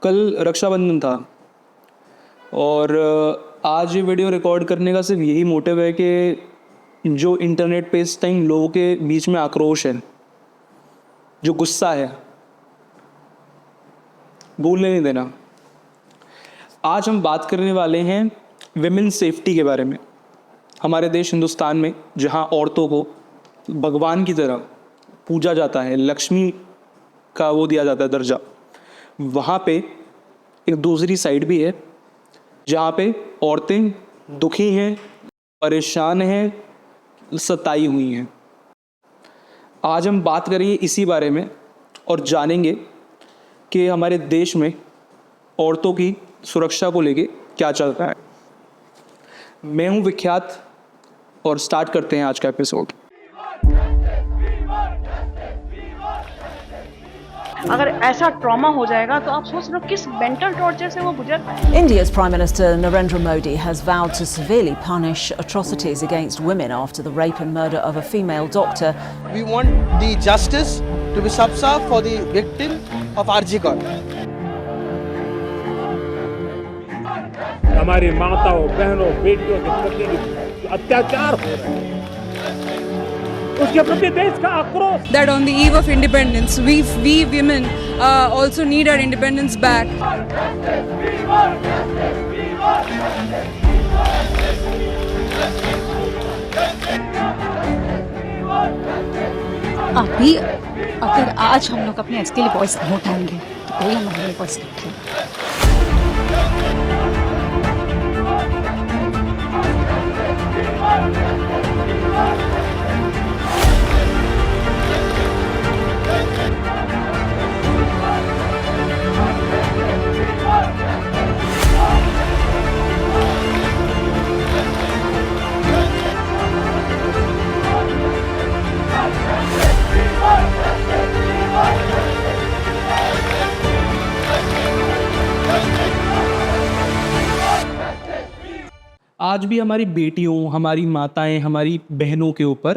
कल रक्षाबंधन था और आज ये वीडियो रिकॉर्ड करने का सिर्फ यही मोटिव है कि जो इंटरनेट पे इस टाइम लोगों के बीच में आक्रोश है, जो गुस्सा है, भूलने नहीं देना। आज हम बात करने वाले हैं विमेन सेफ्टी के बारे में। हमारे देश हिंदुस्तान में जहाँ औरतों को भगवान की तरह पूजा जाता है, लक्ष्मी का वो दिया जाता है दर्जा, वहाँ पे एक दूसरी साइड भी है जहाँ पे औरतें दुखी हैं, परेशान हैं, सताई हुई हैं। आज हम बात करेंगे इसी बारे में और जानेंगे कि हमारे देश में औरतों की सुरक्षा को लेके क्या चल रहा है। मैं हूँ विख्यात और स्टार्ट करते हैं आज का एपिसोड। अगर ऐसा ट्रॉमा हो जाएगा तो आप सोच लो किस मेंटल टॉर्चर से वो गुजर पाए। India's Prime Minister Narendra Modi has vowed to severely punish atrocities against women after the rape and murder of a female doctor. We want the justice to be served for the victim of RG Kar. हमारी माताओं, बहनों, बेटियों के प्रति अत्याचार हो रहे हैं, उसके प्रति देश का आक्रोश। That on the eve of independence, we women also need our independence back. अभी अगर आज हम लोग अपने एक्स के लिए वॉइस नहीं उठाएंगे तो कोई हमारे लिए वॉइस नहीं उठाएगा। आज भी हमारी बेटियों, हमारी माताएं, हमारी बहनों के ऊपर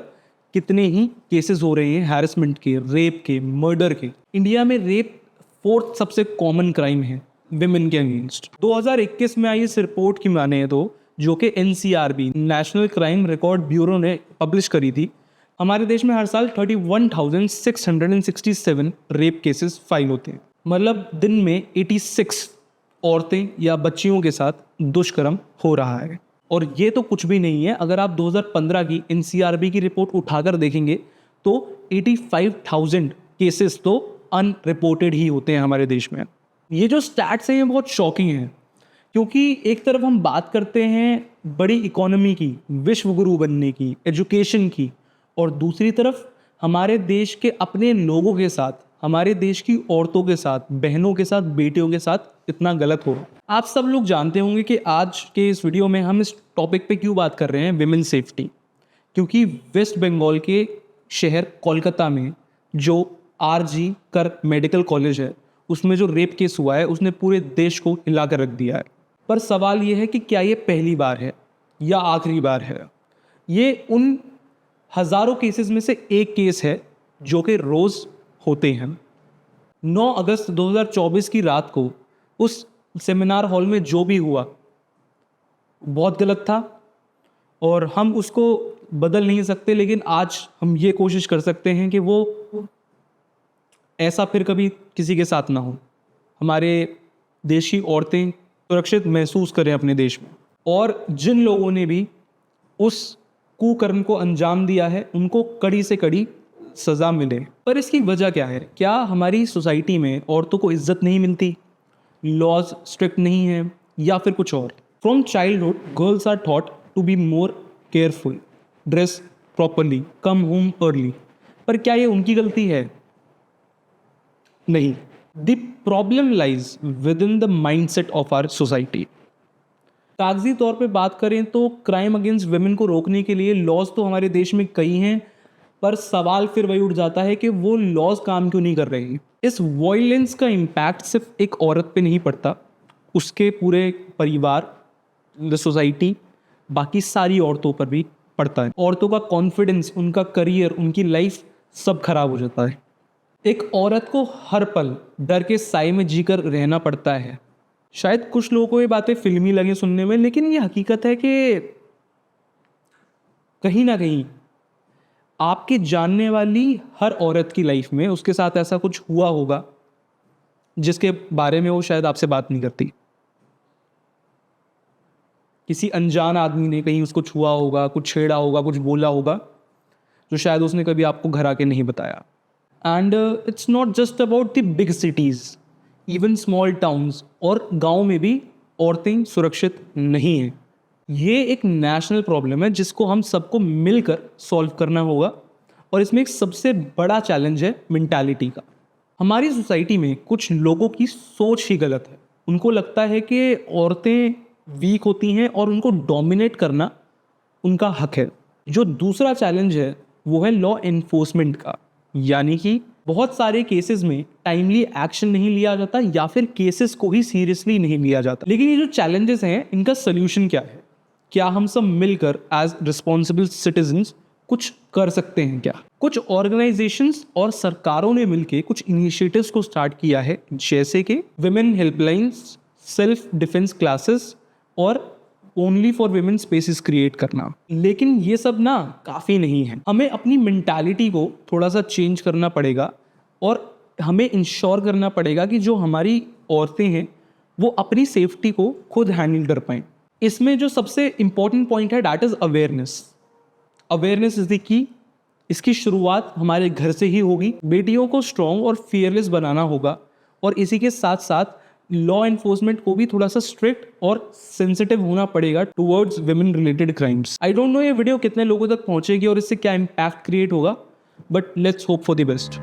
कितने ही केसेस हो रहे हैं हैरेसमेंट के, रेप के, मर्डर के। इंडिया में रेप 4th सबसे कॉमन क्राइम है विमेन के अगेंस्ट। 2021 में आई इस रिपोर्ट की माने तो, जो कि NCRB national crime record bureau ने पब्लिश करी थी, हमारे देश में हर साल 31,667 रेप केसेस फाइल होते हैं। मतलब दिन में 86 औरतें या बच्चियों के साथ दुष्कर्म हो रहा है। और ये तो कुछ भी नहीं है। अगर आप 2015 की NCRB की रिपोर्ट उठाकर देखेंगे तो 85,000 केसेस तो अनरिपोर्टेड ही होते हैं हमारे देश में। ये जो स्टैट्स हैं ये बहुत शॉकिंग हैं, क्योंकि एक तरफ हम बात करते हैं बड़ी इकोनॉमी की, विश्व गुरु बनने की, एजुकेशन की, और दूसरी तरफ हमारे देश के अपने लोगों के साथ, हमारे देश की औरतों के साथ, बहनों के साथ, बेटियों के साथ इतना गलत हो रहा है। आप सब लोग जानते होंगे कि आज के इस वीडियो में हम इस टॉपिक पे क्यों बात कर रहे हैं, विमेन सेफ्टी। क्योंकि वेस्ट बंगाल के शहर कोलकाता में जो RG कर मेडिकल कॉलेज है, उसमें जो रेप केस हुआ है उसने पूरे देश को हिला कर रख दिया है। पर सवाल ये है कि क्या ये पहली बार है या आखिरी बार है। ये उन हज़ारों केसेस में से एक केस है जो कि रोज़ होते हैं। 9 अगस्त 2024 की रात को उस सेमिनार हॉल में जो भी हुआ बहुत गलत था और हम उसको बदल नहीं सकते, लेकिन आज हम ये कोशिश कर सकते हैं कि वो ऐसा फिर कभी किसी के साथ ना हो। हमारे देश की औरतें सुरक्षित महसूस करें अपने देश में, और जिन लोगों ने भी उस कुकर्म को अंजाम दिया है उनको कड़ी से कड़ी सज़ा मिले। पर इसकी वजह क्या है? क्या हमारी सोसाइटी में औरतों को इज्जत नहीं मिलती, लॉज स्ट्रिक्ट नहीं है, या फिर कुछ और? From childhood girls are thought to be more careful, dress properly, come home early. पर क्या ये उनकी गलती है? नहीं। The problem lies within the mindset of our society. कागजी तौर पे बात करें तो क्राइम अगेंस्ट वेमेन को रोकने के लिए लॉज तो हमारे देश में कई हैं, पर सवाल फिर वही उठ जाता है कि वो लॉज काम क्यों नहीं कर रहे हैं। इस वायलेंस का इम्पैक्ट सिर्फ एक औरत पे नहीं पड़ता, उसके पूरे परिवार, द सोसाइटी, बाकी सारी औरतों पर भी पड़ता है। औरतों का कॉन्फिडेंस, उनका करियर, उनकी लाइफ सब खराब हो जाता है। एक औरत को हर पल डर के साए में जीकर रहना पड़ता है। शायद कुछ लोगों को ये बातें फिल्मी लगे सुनने में, लेकिन ये हकीकत है कि कहीं ना कहीं आपके जानने वाली हर औरत की लाइफ में उसके साथ ऐसा कुछ हुआ होगा जिसके बारे में वो शायद आपसे बात नहीं करती। किसी अनजान आदमी ने कहीं उसको छुआ होगा, कुछ छेड़ा होगा, कुछ बोला होगा जो शायद उसने कभी आपको घर आके नहीं बताया। And it's not just about the big cities, even small towns और गांव में भी औरतें सुरक्षित नहीं हैं। ये एक नेशनल प्रॉब्लम है जिसको हम सबको मिलकर सॉल्व करना होगा, और इसमें एक सबसे बड़ा चैलेंज है मेंटालिटी का। हमारी सोसाइटी में कुछ लोगों की सोच ही गलत है। उनको लगता है कि औरतें वीक होती हैं और उनको डोमिनेट करना उनका हक है। जो दूसरा चैलेंज है वो है लॉ एनफोर्समेंट का, यानी कि बहुत सारे केसेस में टाइमली एक्शन नहीं लिया जाता या फिर केसेस को ही सीरियसली नहीं लिया जाता। लेकिन ये जो चैलेंजेस हैं इनका सोल्यूशन क्या है? क्या हम सब मिलकर एज रिस्पॉन्सिबल सिटीजन्स कुछ कर सकते हैं क्या? कुछ ऑर्गेनाइजेशंस और सरकारों ने मिलकर कुछ इनिशिएटिव्स को स्टार्ट किया है, जैसे कि women helplines, self defence classes और only for women spaces create करना। लेकिन ये सब ना काफ़ी नहीं है। हमें अपनी मेंटालिटी को थोड़ा सा चेंज करना पड़ेगा और हमें इंश्योर करना पड़ेगा कि जो हमारी औरतें हैं वो अपनी सेफ्टी को खुद हैंडल कर पाएँ। इसमें जो सबसे इम्पॉर्टेंट पॉइंट है that is awareness. Awareness is the key. इसकी शुरुआत हमारे घर से ही होगी। बेटियों को स्ट्रॉन्ग और फियरलेस बनाना होगा, और इसी के साथ साथ लॉ एनफोर्समेंट को भी थोड़ा सा स्ट्रिक्ट और सेंसिटिव होना पड़ेगा towards women related crimes. I don't know ये वीडियो कितने लोगों तक पहुंचेगी और इससे क्या इम्पैक्ट क्रिएट होगा, but let's hope for the best.